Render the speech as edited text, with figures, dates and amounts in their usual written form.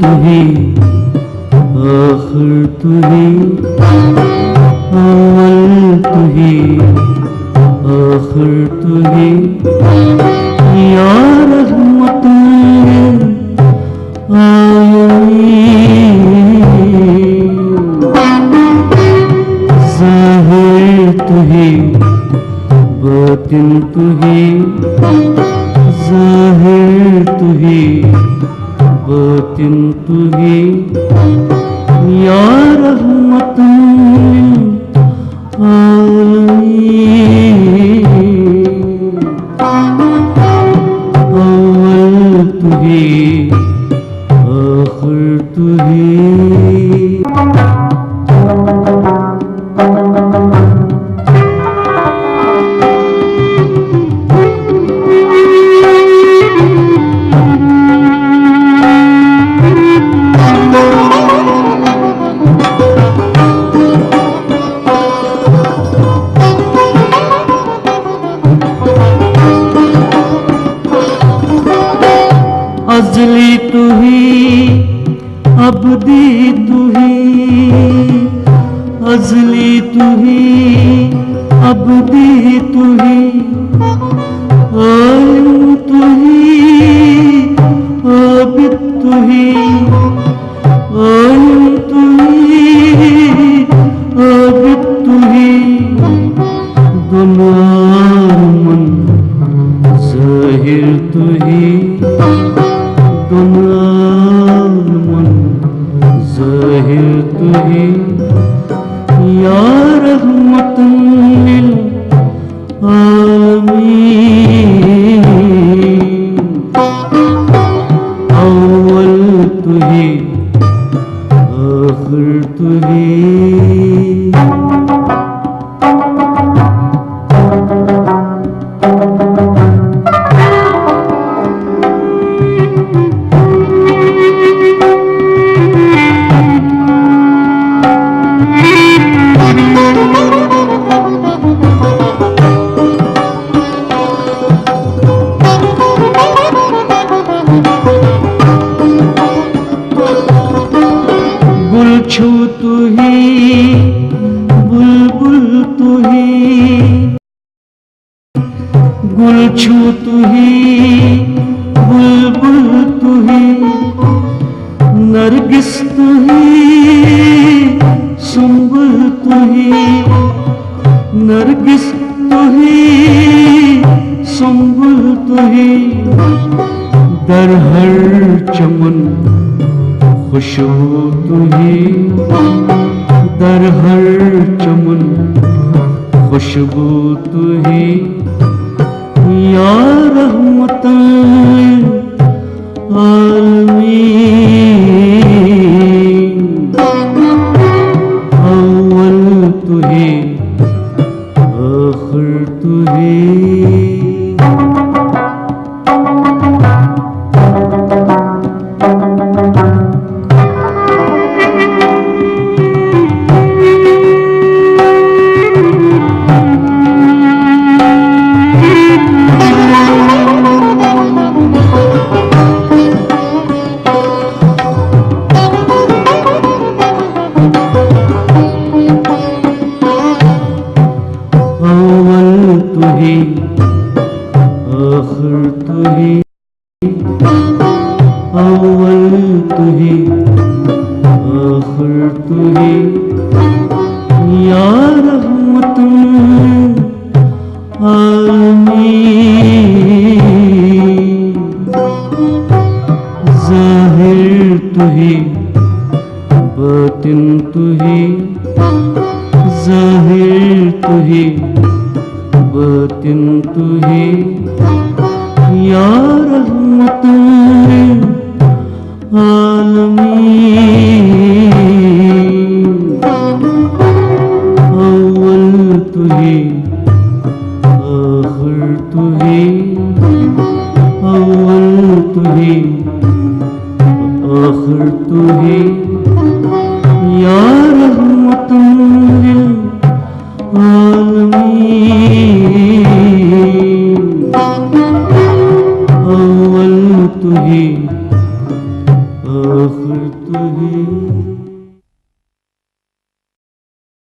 तू ही आखिर तू ही अव्वल तू ही आखिर तू ही या रहमतुल आलमीन। ज़ाहिर तू ही बातिन तू ही ज़ाहिर तू ही बातिन तू ही या रहमतुल आलमीन। अव्वल तू ही आखिर तू ही। अज़ली तू ही अबदी तू ही अज़ली तू ही अबदी तू ही आलिम तू ही आबिद तू ही आलिम तू ही आबिद तू ही दुनियामन ज़ाहिर तू ही दुनियामन ज़ाहिर तू ही या रहमतुल आलमीन। अव्वल तू ही आखिर तू ही। गुलछू तू ही बुलबुल तू ही गुलछू तू ही बुलबुल तू ही नरगिस तू ही सुंबुल तू ही नरगिस तू ही सुंबुल तू ही दर हर चमन खुशबू तू ही दर हर चमन खुशबू तू ही या रहमतुल आलमीन। अव्वल तू ही आखिर तू ही। अव्वल तू ही आखिर तू ही अव्वल तू ही आखिर तू ही या रहमतुल आलमीन। ज़ाहिर तू ही बातिन तू ही ज़ाहिर तू ही बातिन तू ही या रहमतुल आलमीन। अव्वल तू ही आखिर तू ही अव्वल तू ही आखिर तू ही या रहमतुल आलमीन। आखिर तू ही